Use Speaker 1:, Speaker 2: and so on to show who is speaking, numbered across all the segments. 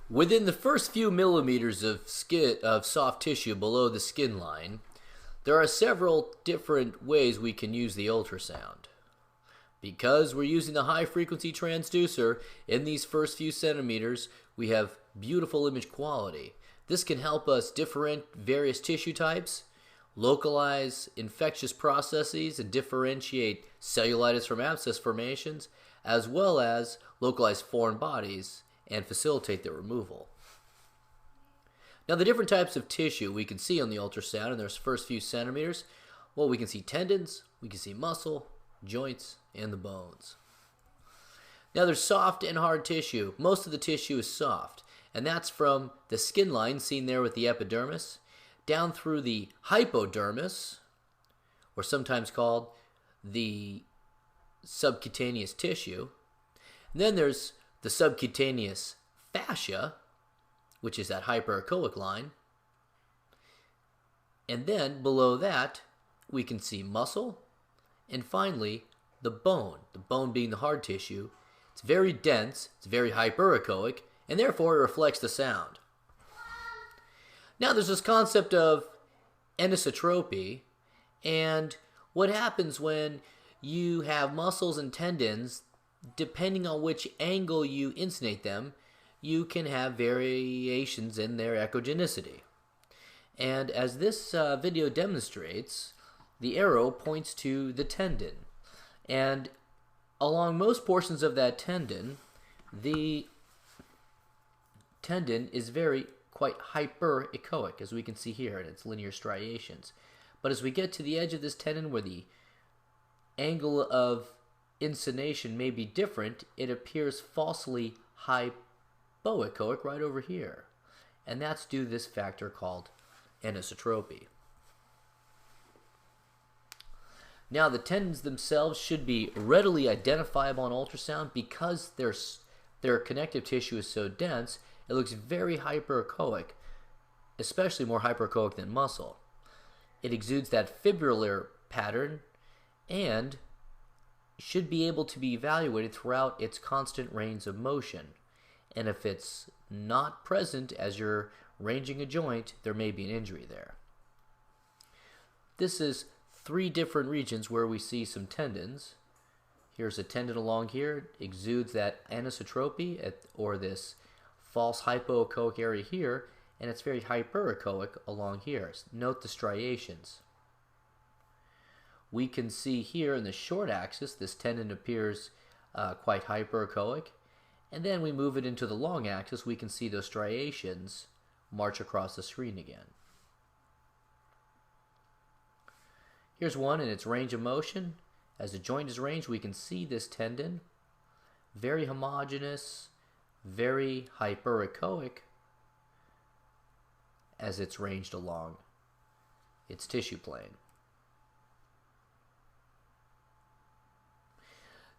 Speaker 1: Within the first few millimeters of soft tissue below the skin line, there are several different ways we can use the ultrasound. Because we're using the high frequency transducer in these first few centimeters, we have beautiful image quality. This can help us differentiate various tissue types, localize infectious processes, and differentiate cellulitis from abscess formations, as well as localize foreign bodies and facilitate their removal. Now, the different types of tissue we can see on the ultrasound in those first few centimeters, well, we can see tendons, we can see muscle, joints, and the bones. Now, there's soft and hard tissue. Most of the tissue is soft, and that's from the skin line seen there with the epidermis, down through the hypodermis, or sometimes called the subcutaneous tissue. And then there's the subcutaneous fascia, which is that hyperechoic line. And then below that, we can see muscle, and finally, the bone being the hard tissue. It's very dense, it's very hyperechoic, and therefore it reflects the sound. Now there's this concept of anisotropy, and what happens when you have muscles and tendons, depending on which angle you insonate them, you can have variations in their echogenicity. And as this video demonstrates, the arrow points to the tendon. And along most portions of that tendon, the tendon is quite hyperechoic, as we can see here in its linear striations. But as we get to the edge of this tendon where the angle of insonation may be different, it appears falsely hypoechoic right over here. And that's due to this factor called anisotropy. Now, the tendons themselves should be readily identifiable on ultrasound because their connective tissue is so dense. It looks very hyperechoic, especially more hyperechoic than muscle. It exudes that fibrillar pattern and should be able to be evaluated throughout its constant range of motion. And if it's not present as you're ranging a joint, there may be an injury there. This is 3 different regions where we see some tendons. Here's a tendon along here, exudes that anisotropy or this false hypoechoic area here, and it's very hyperechoic along here. Note the striations. We can see here in the short axis, this tendon appears quite hyperechoic, and then we move it into the long axis, we can see those striations march across the screen again. Here's one in its range of motion. As the joint is ranged, we can see this tendon, very homogeneous, very hyperechoic as it's ranged along its tissue plane.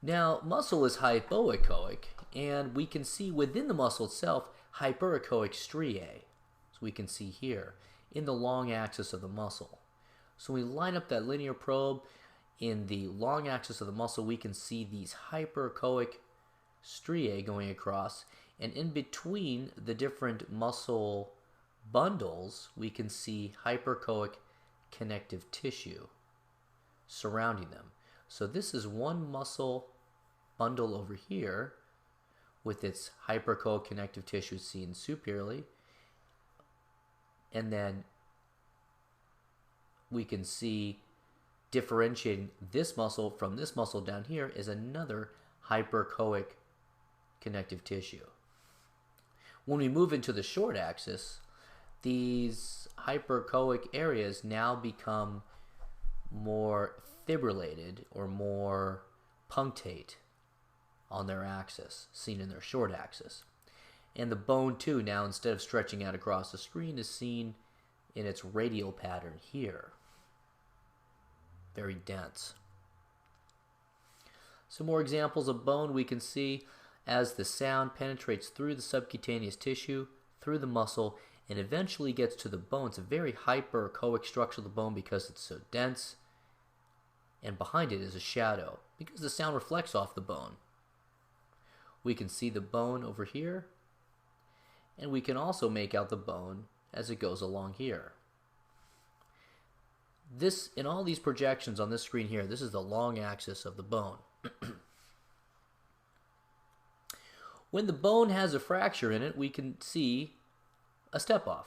Speaker 1: Now, muscle is hypoechoic, and we can see within the muscle itself hyperechoic striae, as we can see here, in the long axis of the muscle. So when we line up that linear probe in the long axis of the muscle, we can see these hyperechoic striae going across, and in between the different muscle bundles, we can see hyperechoic connective tissue surrounding them. So this is one muscle bundle over here with its hyperechoic connective tissue seen superiorly, and then we can see differentiating this muscle from this muscle down here is another hyperechoic connective tissue. When we move into the short axis, these hyperechoic areas now become more fibrillated or more punctate on their axis, seen in their short axis. And the bone too, now instead of stretching out across the screen, is seen in its radial pattern here. Very dense. Some more examples of bone we can see as the sound penetrates through the subcutaneous tissue, through the muscle, and eventually gets to the bone. It's a very hyperechoic structure of the bone because it's so dense, and behind it is a shadow because the sound reflects off the bone. We can see the bone over here, and we can also make out the bone as it goes along here. This, in all these projections on this screen here, this is the long axis of the bone. When the bone has a fracture in it, we can see a step-off.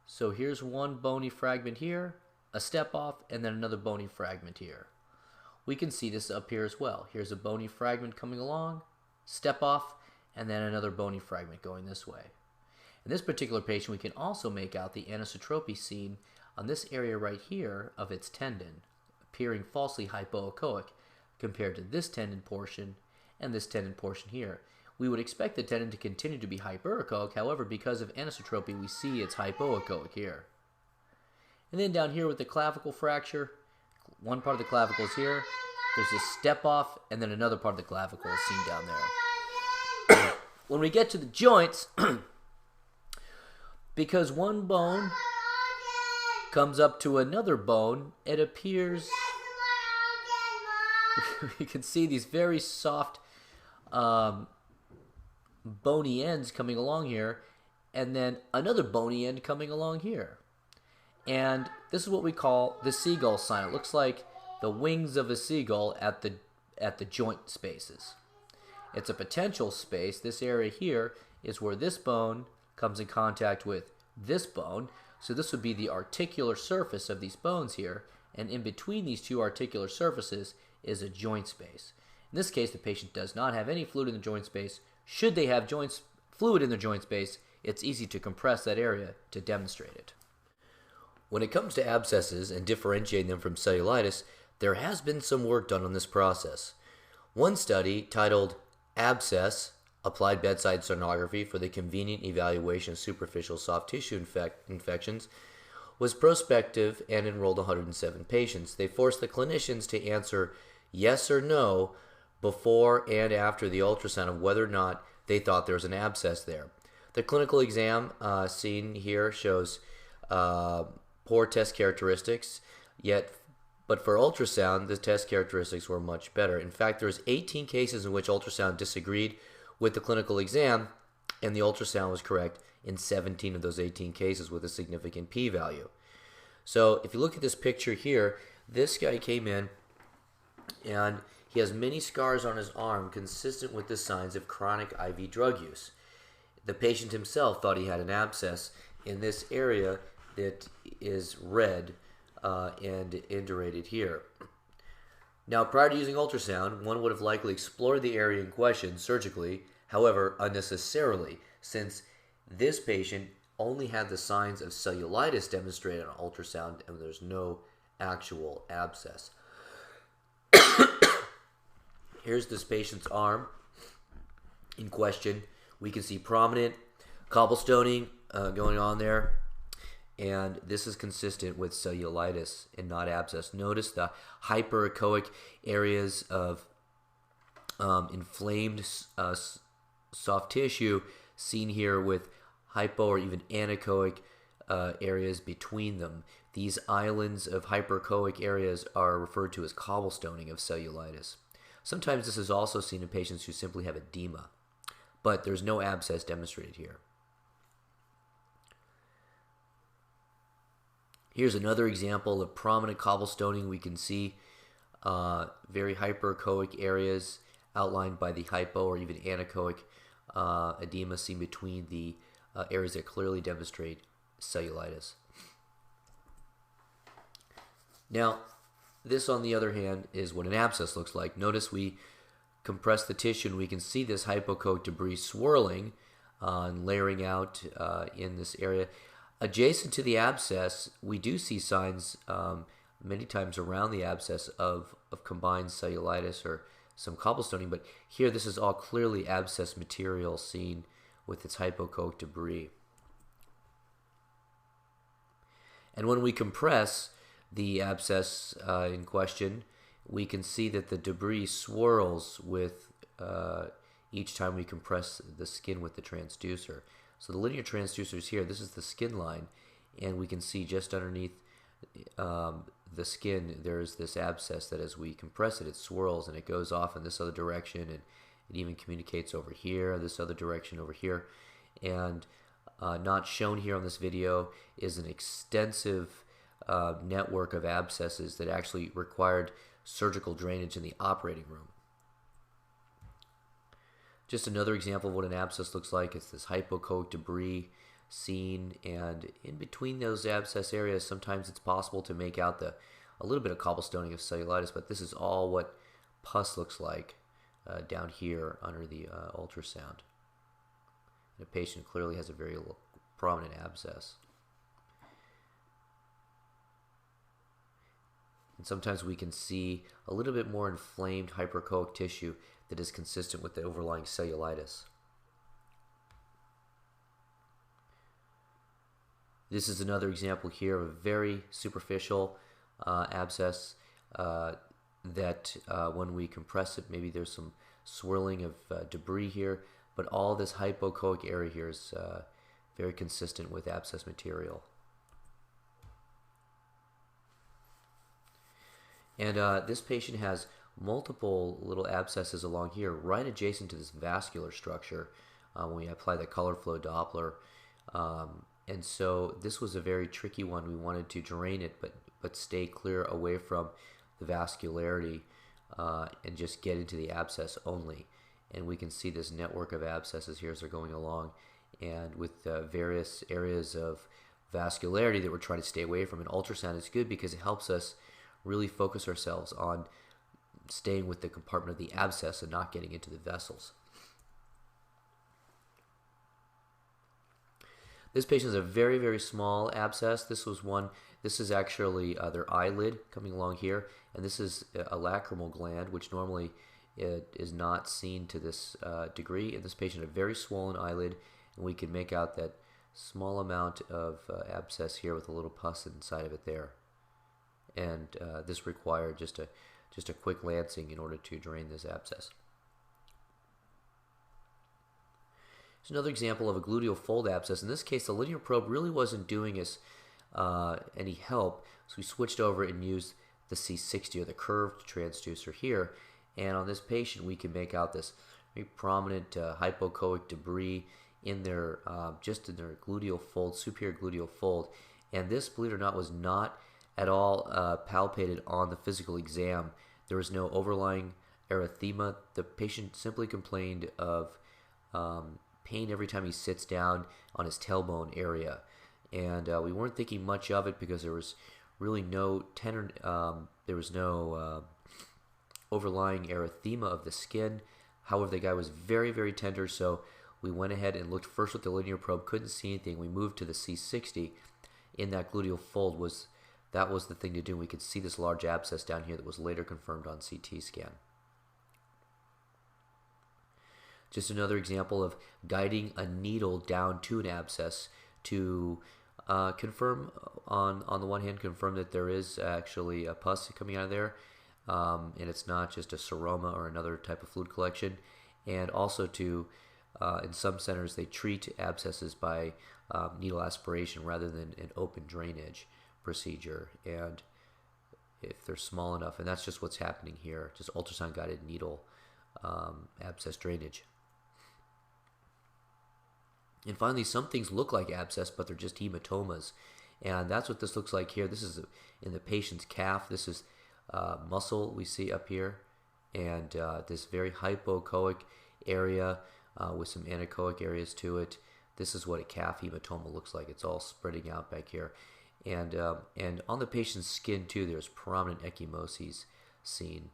Speaker 1: So here's one bony fragment here, a step-off, and then another bony fragment here. We can see this up here as well. Here's a bony fragment coming along, step-off, and then another bony fragment going this way. In this particular patient, we can also make out the anisotropy seen on this area right here of its tendon, appearing falsely hypoechoic compared to this tendon portion and this tendon portion here. We would expect the tendon to continue to be hyperechoic, however, because of anisotropy, we see it's hypoechoic here. And then down here with the clavicle fracture, one part of the clavicle is here, there's a step off, and then another part of the clavicle is seen down there. When we get to the joints, because one bone comes up to another bone, it appears you can see these very soft bony ends coming along here, and then another bony end coming along here. And this is what we call the seagull sign. It looks like the wings of a seagull at the joint spaces. It's a potential space. This area here is where this bone comes in contact with this bone. So this would be the articular surface of these bones here, and in between these two articular surfaces is a joint space. In this case, the patient does not have any fluid in the joint space. Should they have fluid in the joint space, it's easy to compress that area to demonstrate it. When it comes to abscesses and differentiating them from cellulitis, there has been some work done on this process. One study titled Abscess, Applied Bedside Sonography for the Convenient Evaluation of Superficial Soft Tissue Infections, was prospective and enrolled 107 patients. They forced the clinicians to answer yes or no before and after the ultrasound of whether or not they thought there was an abscess there. The clinical exam seen here shows poor test characteristics, but for ultrasound, the test characteristics were much better. In fact, there was 18 cases in which ultrasound disagreed with the clinical exam, and the ultrasound was correct in 17 of those 18 cases with a significant p-value. So if you look at this picture here, this guy came in and he has many scars on his arm consistent with the signs of chronic IV drug use. The patient himself thought he had an abscess in this area that is red and indurated here. Now, prior to using ultrasound, one would have likely explored the area in question surgically, however, unnecessarily, since this patient only had the signs of cellulitis demonstrated on ultrasound and there's no actual abscess. Here's this patient's arm in question. We can see prominent cobblestoning going on there, and this is consistent with cellulitis and not abscess. Notice the hyperechoic areas of inflamed soft tissue seen here with hypo or even anechoic areas between them. These islands of hyperechoic areas are referred to as cobblestoning of cellulitis. Sometimes this is also seen in patients who simply have edema, but there's no abscess demonstrated here. Here's another example of prominent cobblestoning. We can see very hyperechoic areas outlined by the hypo or even anechoic edema seen between the areas that clearly demonstrate cellulitis. Now, this, on the other hand, is what an abscess looks like. Notice we compress the tissue and we can see this hypoechoic debris swirling and layering out in this area. Adjacent to the abscess, we do see signs many times around the abscess of combined cellulitis or some cobblestoning, but here this is all clearly abscess material seen with its hypoechoic debris. And when we compress the abscess in question, we can see that the debris swirls with each time we compress the skin with the transducer. So the linear transducer is here. This is the skin line, and we can see just underneath the skin there's this abscess that as we compress it, it swirls and it goes off in this other direction, and it even communicates over here, this other direction over here. And not shown here on this video is an extensive network of abscesses that actually required surgical drainage in the operating room. Just another example of what an abscess looks like. It's this hypoechoic debris seen, and in between those abscess areas, sometimes it's possible to make out a little bit of cobblestoning of cellulitis, but this is all what pus looks like down here under the ultrasound. The patient clearly has a very prominent abscess. And sometimes we can see a little bit more inflamed hyperechoic tissue that is consistent with the overlying cellulitis. This is another example here of a very superficial abscess that when we compress it, maybe there's some swirling of debris here, but all this hypoechoic area here is very consistent with abscess material. And this patient has multiple little abscesses along here, right adjacent to this vascular structure when we apply the color flow Doppler. And so this was a very tricky one. We wanted to drain it, but stay clear away from the vascularity and just get into the abscess only. And we can see this network of abscesses here as they're going along, and with various areas of vascularity that we're trying to stay away from. And ultrasound is good because it helps us really focus ourselves on staying with the compartment of the abscess and not getting into the vessels. This patient has a very, very small abscess. This is actually their eyelid coming along here, and this is a lacrimal gland, which normally is not seen to this degree. And this patient had a very swollen eyelid, and we can make out that small amount of abscess here with a little pus inside of it there. And this required just a quick lancing in order to drain this abscess. Here's another example of a gluteal fold abscess. In this case, the linear probe really wasn't doing us any help, so we switched over and used the C60, or the curved transducer here. And on this patient, we can make out this very prominent hypoechoic debris in their just in their gluteal fold, superior gluteal fold. And this, believe it or not, was not at all palpated on the physical exam. There was no overlying erythema. The patient simply complained of pain every time he sits down on his tailbone area, and we weren't thinking much of it because there was really no tender, there was no overlying erythema of the skin. However, the guy was very, very tender, so we went ahead and looked first with the linear probe, couldn't see anything. We moved to the C60 in that gluteal fold. That was the thing to do. We could see this large abscess down here that was later confirmed on CT scan. Just another example of guiding a needle down to an abscess to confirm, on the one hand, confirm that there is actually a pus coming out of there, and it's not just a seroma or another type of fluid collection, and also to, in some centers, they treat abscesses by needle aspiration rather than an open drainage procedure, and if they're small enough, and that's just what's happening here, just ultrasound guided needle abscess drainage. And finally, some things look like abscess, but they're just hematomas. And that's what this looks like here. This is in the patient's calf. This is muscle we see up here. And this very hypoechoic area with some anechoic areas to it. This is what a calf hematoma looks like. It's all spreading out back here. And on the patient's skin, too, there's prominent ecchymoses seen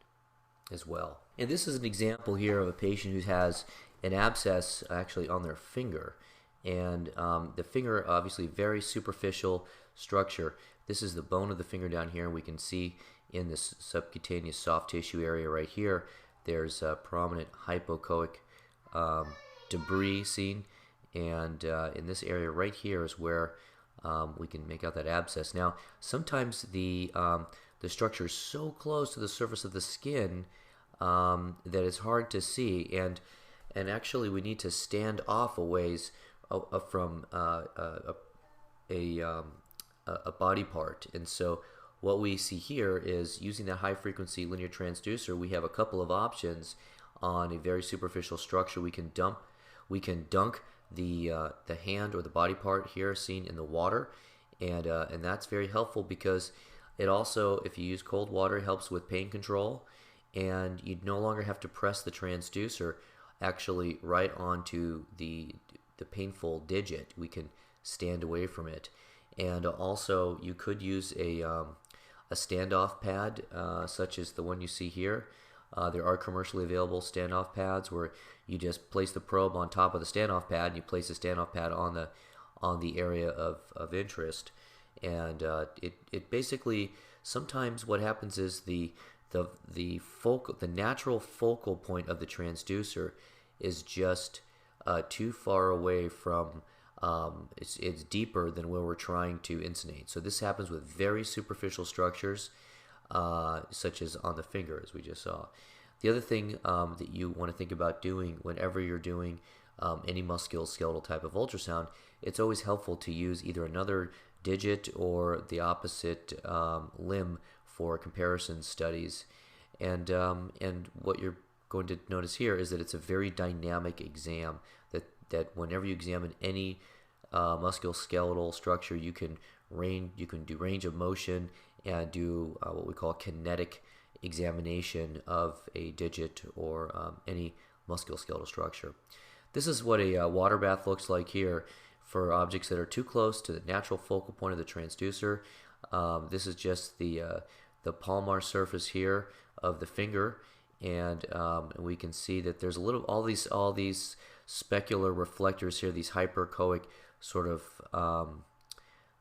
Speaker 1: as well. And this is an example here of a patient who has an abscess actually on their finger. And the finger, obviously very superficial structure. This is the bone of the finger down here, and we can see in this subcutaneous soft tissue area right here, there's a prominent hypoechoic debris seen. And in this area right here is where we can make out that abscess. Now, sometimes the structure is so close to the surface of the skin that it's hard to see, and actually we need to stand off a ways from a body part. And so what we see here is, using that high frequency linear transducer, we have a couple of options on a very superficial structure. We can dunk
Speaker 2: the hand or the body part here seen in the water, and that's very helpful because it also, if you use cold water, helps with pain control, and you no longer have to press the transducer actually right onto the painful digit. We can stand away from it, and also you could use a standoff pad such as the one you see here. There are commercially available standoff pads where you just place the probe on top of the standoff pad and you place the standoff pad on the area of interest, and it basically, sometimes what happens is the natural focal point of the transducer is just too far away from it's deeper than where we're trying to insunnate. So this happens with very superficial structures, such as on the finger, as we just saw. The other thing that you want to think about doing whenever you're doing any musculoskeletal type of ultrasound, it's always helpful to use either another digit or the opposite limb for comparison studies. And what you're going to notice here is that it's a very dynamic exam. That whenever you examine any musculoskeletal structure, you can do range of motion and do what we call kinetic examination of a digit or any musculoskeletal structure. This is what a water bath looks like here for objects that are too close to the natural focal point of the transducer. This is just the palmar surface here of the finger, and we can see that there's all these specular reflectors here, these hyperechoic sort of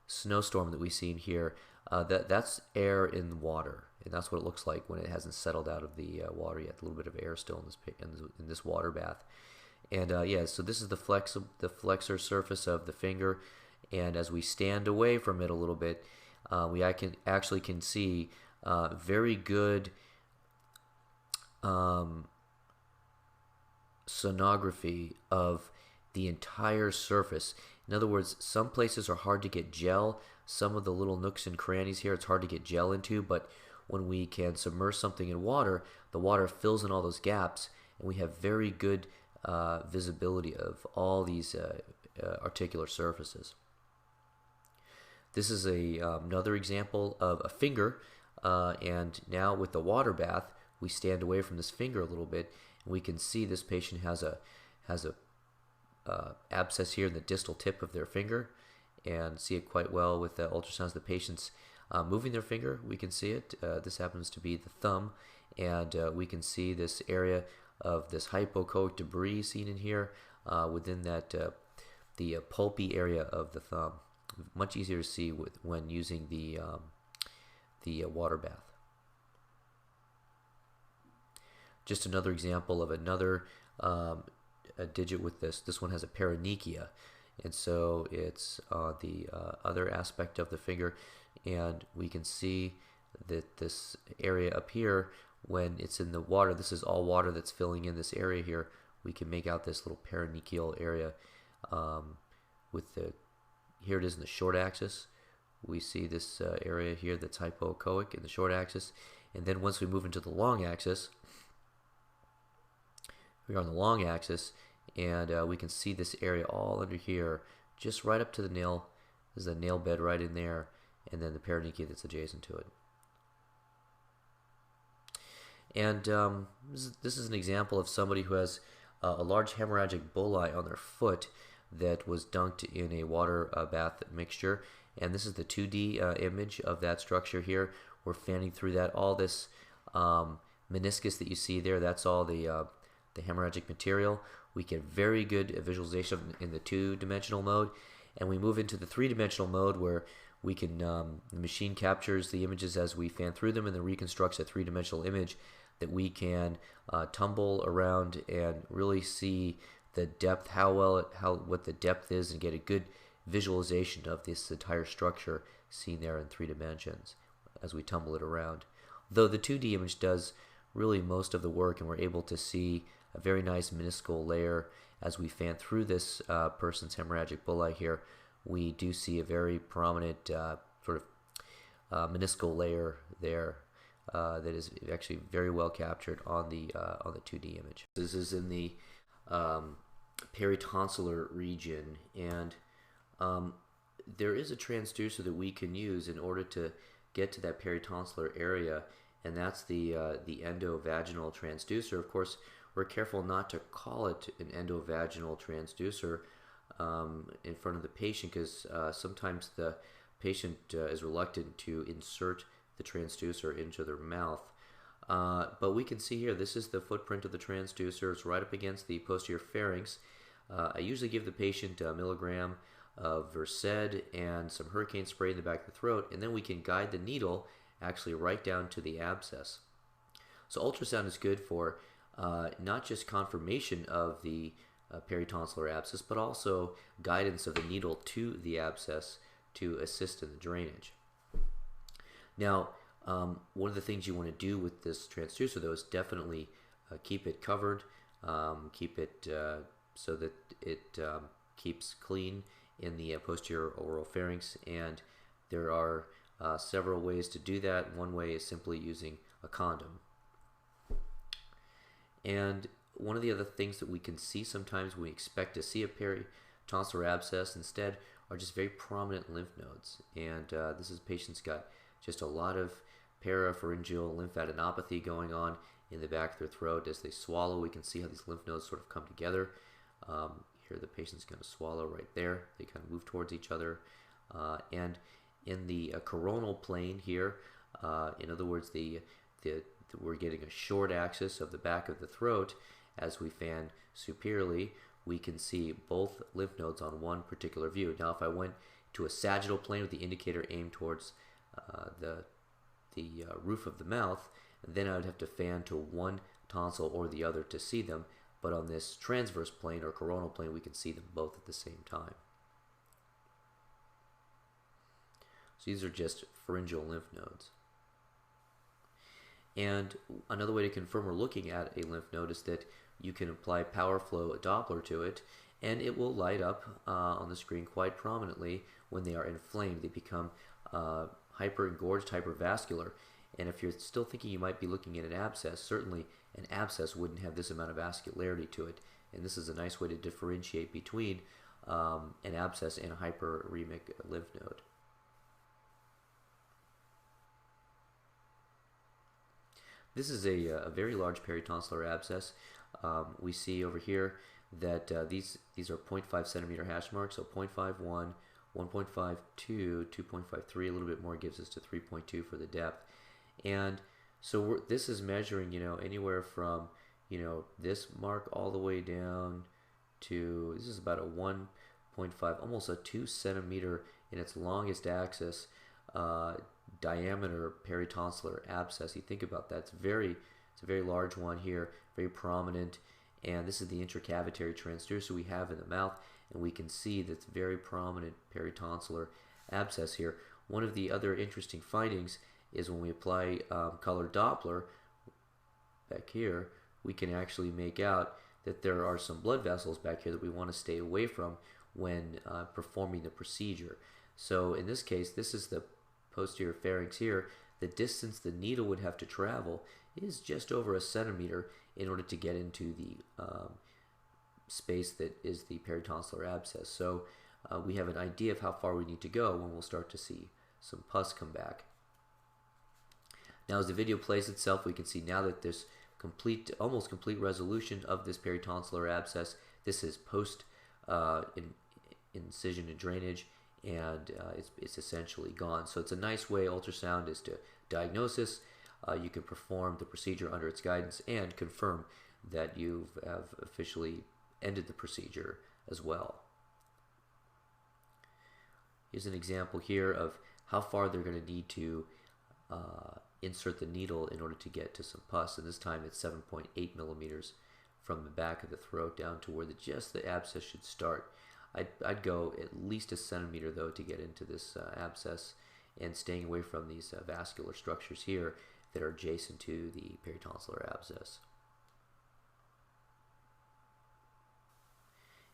Speaker 2: snowstorm that we see in here. That's air in the water, and that's what it looks like when it hasn't settled out of the water yet. A little bit of air still in this water bath. And yeah, so this is the flexor surface of the finger, and as we stand away from it a little bit, we can see very good sonography of the entire surface. In other words, some places are hard to get gel. Some of the little nooks and crannies here, it's hard to get gel into, but when we can submerge something in water, the water fills in all those gaps, and we have very good visibility of all these articular surfaces. This is another example of a finger, and now with the water bath, we stand away from this finger a little bit, and we can see this patient has a abscess here in the distal tip of their finger, and see it quite well with the ultrasounds. The patient's moving their finger, we can see it. This happens to be the thumb, and we can see this area of this hypoechoic debris seen in here within that the pulpy area of the thumb. Much easier to see when using the water bath. Just another example of another a digit with this. This one has a paronychia, and so it's the other aspect of the finger, and we can see that this area up here, when it's in the water, this is all water that's filling in this area here. We can make out this little paronychial area with the, here it is in the short axis. We see this area here that's hypoechoic in the short axis, and then once we move into the long axis, we are on the long axis, and we can see this area all under here, just right up to the nail. There's a nail bed right in there, and then the paronychia that's adjacent to it. And this is an example of somebody who has a large hemorrhagic bulla on their foot that was dunked in a water bath mixture. And this is the 2D image of that structure here. We're fanning through that. All this meniscus that you see there, that's all the hemorrhagic material. We get very good visualization in the two-dimensional mode. And we move into the three-dimensional mode where we can, the machine captures the images as we fan through them and then reconstructs a three-dimensional image that we can tumble around and really see the depth, what the depth is, and get a good visualization of this entire structure seen there in 3 dimensions as we tumble it around. Though the 2D image does really most of the work, and we're able to see a very nice meniscal layer as we fan through this person's hemorrhagic bulla here. We do see a very prominent sort of meniscal layer there that is actually very well captured on the 2D image. This is in the peritonsillar region, and um, there is a transducer that we can use in order to get to that peritonsillar area, and that's the endovaginal transducer. Of course, we're careful not to call it an endovaginal transducer in front of the patient, because sometimes the patient is reluctant to insert the transducer into their mouth. But we can see here, this is the footprint of the transducer. It's right up against the posterior pharynx. I usually give the patient a milligram of Versed and some hurricane spray in the back of the throat, and then we can guide the needle actually right down to the abscess. So ultrasound is good for not just confirmation of the peritonsillar abscess, but also guidance of the needle to the abscess to assist in the drainage. Now, one of the things you want to do with this transducer, though, is definitely keep it covered, keep it so that it keeps clean in the posterior oral pharynx, and there are several ways to do that. One way is simply using a condom. And one of the other things that we can see sometimes when we expect to see a peritonsillar abscess instead are just very prominent lymph nodes. And this is patient's got just a lot of parapharyngeal lymphadenopathy going on in the back of their throat. As they swallow, we can see how these lymph nodes sort of come together. Here the patient's going to swallow right there. They kind of move towards each other. And in the coronal plane here, in other words, we're getting a short axis of the back of the throat. As we fan superiorly, we can see both lymph nodes on one particular view. Now, if I went to a sagittal plane with the indicator aimed towards the roof of the mouth, then I would have to fan to one tonsil or the other to see them. But on this transverse plane or coronal plane, we can see them both at the same time. So these are just pharyngeal lymph nodes. And another way to confirm we're looking at a lymph node is that you can apply power flow Doppler to it, and it will light up on the screen quite prominently when they are inflamed. They become hyper-engorged, hypervascular. And if you're still thinking you might be looking at an abscess, certainly an abscess wouldn't have this amount of vascularity to it. And this is a nice way to differentiate between an abscess and a hyperemic lymph node. This is a very large peritonsillar abscess. We see over here that these are 0.5 centimeter hash marks, so 0.51, 1.52, 2.53, a little bit more gives us to 3.2 for the depth. And so this is measuring, anywhere from, this mark all the way down to, this is about a 1.5, almost a 2 centimeter in its longest axis diameter peritonsillar abscess. You think about that, it's a very large one here, very prominent, and this is the intracavitary transducer we have in the mouth, and we can see that's very prominent peritonsillar abscess here. One of the other interesting findings is when we apply color Doppler back here, we can actually make out that there are some blood vessels back here that we want to stay away from when performing the procedure. So in this case, this is the posterior pharynx here. The distance the needle would have to travel is just over a centimeter in order to get into the space that is the peritonsillar abscess. So we have an idea of how far we need to go when we'll start to see some pus come back. Now, as the video plays itself, we can see now that there's almost complete resolution of this peritonsillar abscess. This is post incision and drainage, and it's essentially gone. So it's a nice way. Ultrasound is to diagnosis. You can perform the procedure under its guidance and confirm that you have officially ended the procedure as well. Here's an example here of how far they're going to need to insert the needle in order to get to some pus, and this time it's 7.8 millimeters from the back of the throat down to where just the abscess should start. I'd go at least a centimeter though to get into this abscess, and staying away from these vascular structures here that are adjacent to the peritonsillar abscess.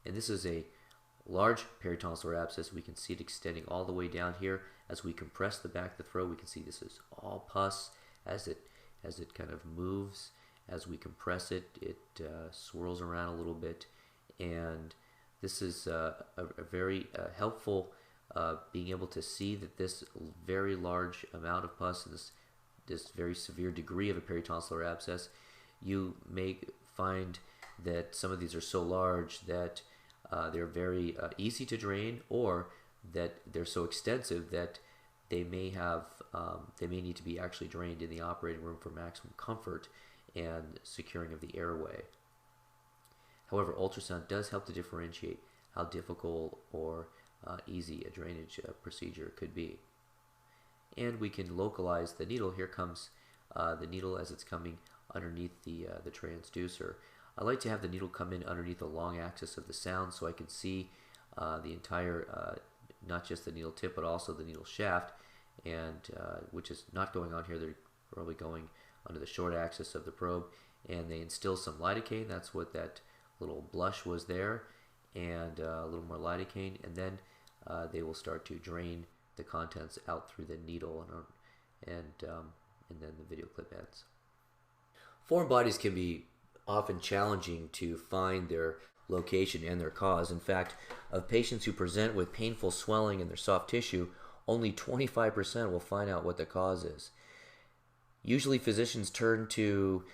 Speaker 2: And this is a large peritonsillar abscess. We can see it extending all the way down here. As we compress the back of the throat, we can see this is all pus. As it kind of moves, as we compress it, it swirls around a little bit, And this is a very helpful, being able to see that this very large amount of pus and this very severe degree of a peritonsillar abscess, you may find that some of these are so large that they're very easy to drain, or that they're so extensive that they may need to be actually drained in the operating room for maximum comfort and securing of the airway. However, ultrasound does help to differentiate how difficult or easy a drainage procedure could be. And we can localize the needle. Here comes the needle as it's coming underneath the transducer. I like to have the needle come in underneath the long axis of the sound so I can see the entire, not just the needle tip, but also the needle shaft, and which is not going on here. They're probably going under the short axis of the probe, and they instill some lidocaine. That's what that little blush was there, and a little more lidocaine, and then they will start to drain the contents out through the needle, and then the video clip ends. Foreign bodies can be often challenging to find their location and their cause. In fact, of patients who present with painful swelling in their soft tissue, only 25% will find out what the cause is. Usually physicians turn to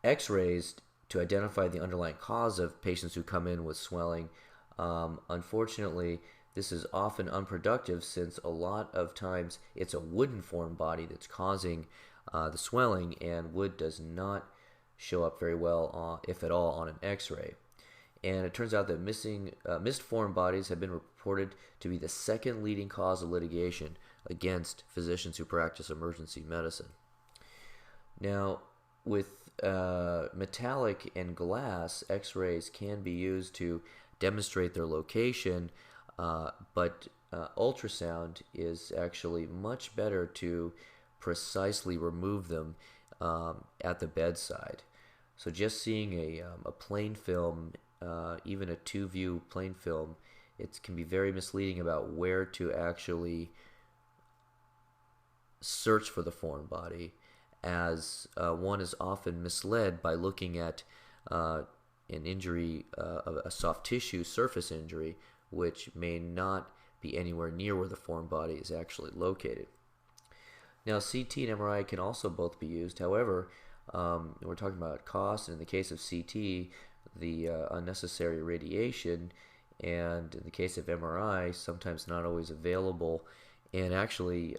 Speaker 2: x-rays to identify the underlying cause of patients who come in with swelling. Unfortunately, this is often unproductive, since a lot of times it's a wooden foreign body that's causing the swelling, and wood does not show up very well, if at all, on an x-ray. And it turns out that missed foreign bodies have been reported to be the second leading cause of litigation against physicians who practice emergency medicine. Now, with metallic and glass, x-rays can be used to demonstrate their location, but ultrasound is actually much better to precisely remove them at the bedside. So just seeing a plain film, even a 2-view plain film, it can be very misleading about where to actually search for the foreign body, as one is often misled by looking at an injury, a soft tissue surface injury, which may not be anywhere near where the foreign body is actually located. Now, CT and MRI can also both be used. However, we're talking about cost, and in the case of CT, the unnecessary radiation, and in the case of MRI, sometimes not always available, and actually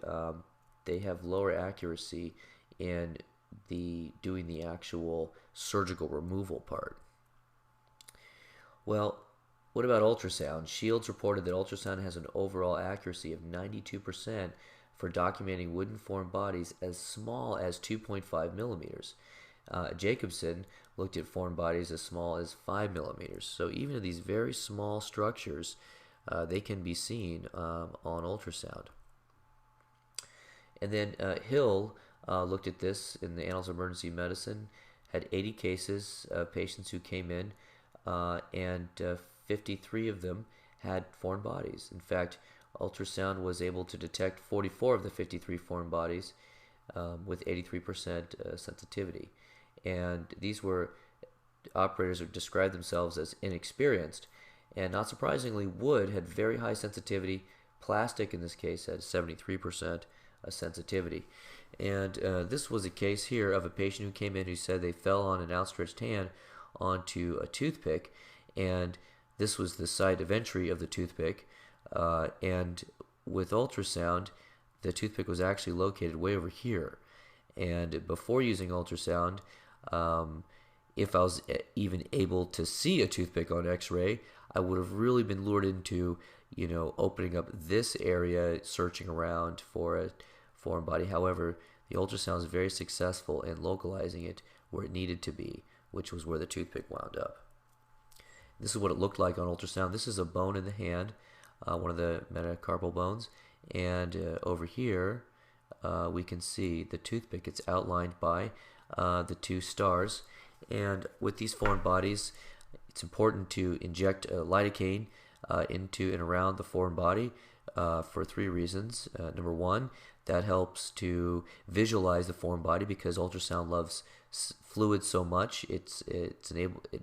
Speaker 2: they have lower accuracy in doing the actual surgical removal part. Well, what about ultrasound? Shields reported that ultrasound has an overall accuracy of 92% for documenting wooden foreign bodies as small as 2.5 millimeters. Jacobson looked at foreign bodies as small as 5 millimeters. So even in these very small structures, they can be seen on ultrasound. And then Hill looked at this in the Annals of Emergency Medicine, had 80 cases of patients who came in, and 53 of them had foreign bodies. In fact, ultrasound was able to detect 44 of the 53 foreign bodies with 83% sensitivity. And these were operators who described themselves as inexperienced. And not surprisingly, wood had very high sensitivity. Plastic, in this case, had 73% sensitivity. And this was a case here of a patient who came in who said they fell on an outstretched hand onto a toothpick, and this was the site of entry of the toothpick. And with ultrasound, the toothpick was actually located way over here. And before using ultrasound, if I was even able to see a toothpick on x-ray, I would have really been lured into, opening up this area, searching around for a foreign body. However, the ultrasound is very successful in localizing it where it needed to be, which was where the toothpick wound up. This is what it looked like on ultrasound. This is a bone in the hand, one of the metacarpal bones, and over here we can see the toothpick. It's outlined by the two stars, and with these foreign bodies, it's important to inject lidocaine into and around the foreign body for 3 reasons. Number one, that helps to visualize the foreign body, because ultrasound loves fluid so much, it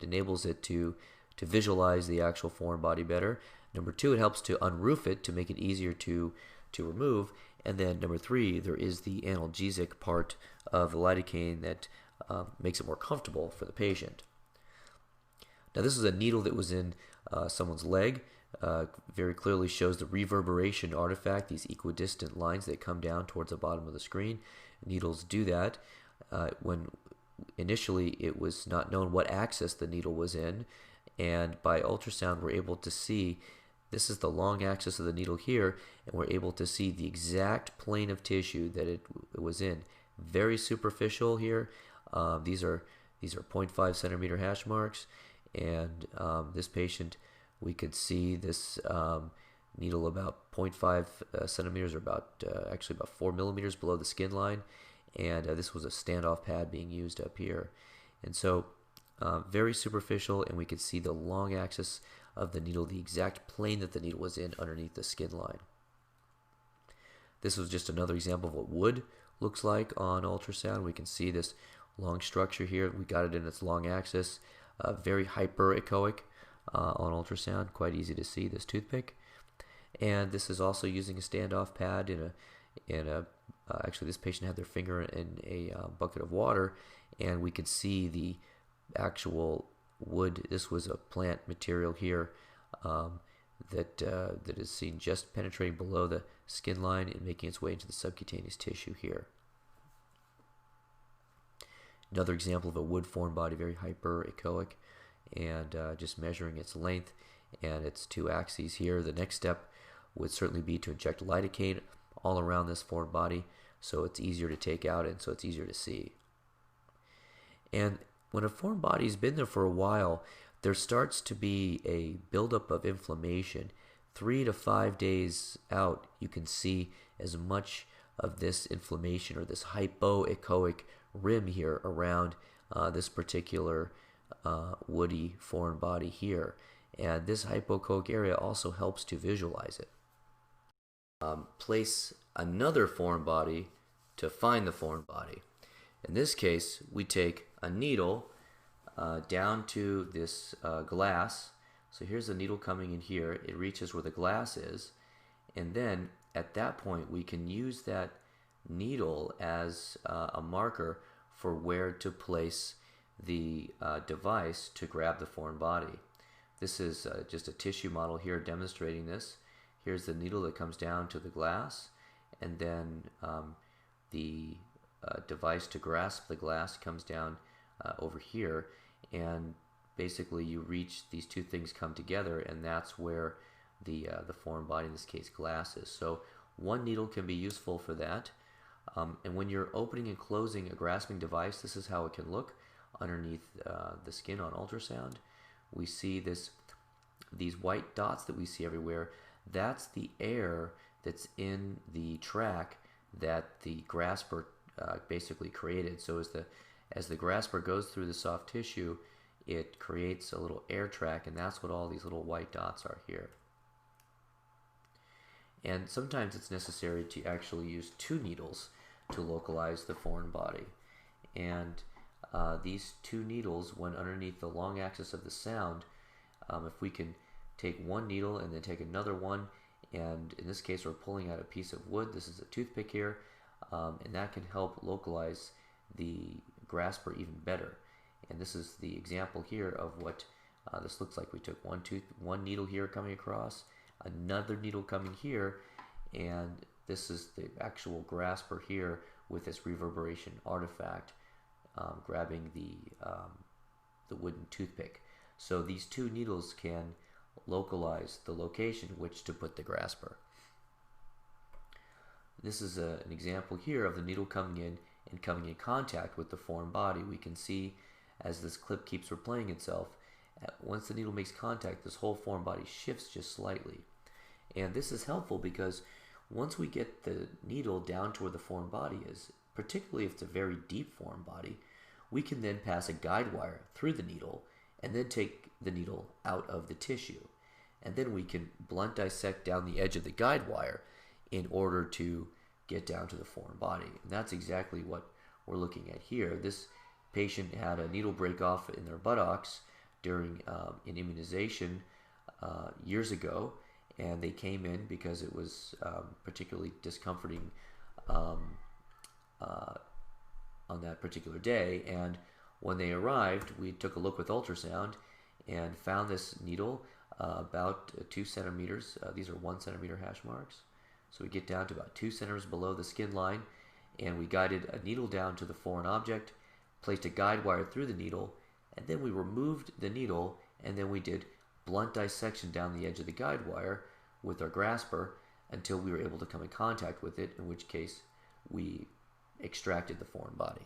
Speaker 2: enables it to visualize the actual foreign body better. Number two, it helps to unroof it to make it easier to remove. And then number three, there is the analgesic part of the lidocaine that makes it more comfortable for the patient. Now this is a needle that was in someone's leg. Very clearly shows the reverberation artifact, these equidistant lines that come down towards the bottom of the screen. Needles do that. When initially it was not known what axis the needle was in, and by ultrasound we're able to see this is the long axis of the needle here, and we're able to see the exact plane of tissue that it was in. Very superficial here. These are 0.5 centimeter hash marks, and this patient, we could see this needle about 0.5 centimeters, or actually about 4 millimeters below the skin line, and this was a standoff pad being used up here. And so very superficial, and we could see the long axis of the needle, the exact plane that the needle was in underneath the skin line. This was just another example of what wood looks like on ultrasound. We can see this long structure here. We got it in its long axis, very hyperechoic on ultrasound, quite easy to see this toothpick. And this is also using a standoff pad actually this patient had their finger in a bucket of water, and we could see the actual wood. This was a plant material here that is seen just penetrating below the skin line and making its way into the subcutaneous tissue here. Another example of a wood foreign body, very hyperechoic, and just measuring its length and its two axes here. The next step would certainly be to inject lidocaine all around this foreign body so it's easier to take out and so it's easier to see. And when a foreign body's been there for a while, there starts to be a buildup of inflammation. 3 to 5 days out, you can see as much of this inflammation or this hypoechoic rim here around this particular woody foreign body here. And this hypoechoic area also helps to visualize it. Place another foreign body to find the foreign body. In this case, we take a needle down to this glass. So here's a needle coming in here. It reaches where the glass is, and then at that point we can use that needle as a marker for where to place the device to grab the foreign body. This is just a tissue model here demonstrating this. Here's the needle that comes down to the glass, and then the device to grasp the glass comes down over here, and basically you reach, these two things come together, and that's where the foreign body, in this case glass, is. So one needle can be useful for that. And when you're opening and closing a grasping device, this is how it can look underneath the skin on ultrasound. We see these white dots that we see everywhere. That's the air that's in the track that the grasper basically created. So as the grasper goes through the soft tissue, it creates a little air track, and that's what all these little white dots are here. And sometimes it's necessary to actually use 2 needles to localize the foreign body. And these 2 needles, when underneath the long axis of the sound, if we can take one needle and then take another one, and in this case we're pulling out a piece of wood. This is a toothpick here, and that can help localize the grasper even better. And this is the example here of what this looks like. We took one needle here coming across, another needle coming here, and this is the actual grasper here with this reverberation artifact grabbing the wooden toothpick. So these 2 needles can localize the location which to put the grasper. This is an example here of the needle coming in and coming in contact with the foreign body. We can see as this clip keeps replaying itself, once the needle makes contact, this whole foreign body shifts just slightly. And this is helpful because once we get the needle down to where the foreign body is, particularly if it's a very deep foreign body, we can then pass a guide wire through the needle and then take the needle out of the tissue. And then we can blunt dissect down the edge of the guide wire in order to get down to the foreign body. And that's exactly what we're looking at here. This patient had a needle break off in their buttocks during an immunization years ago, and they came in because it was particularly discomforting on that particular day. And when they arrived, we took a look with ultrasound and found this needle about 2 centimeters. These are 1 centimeter hash marks. So we get down to about 2 centimeters below the skin line, and we guided a needle down to the foreign object, placed a guide wire through the needle, and then we removed the needle, and then we did blunt dissection down the edge of the guide wire with our grasper until we were able to come in contact with it, in which case we extracted the foreign body.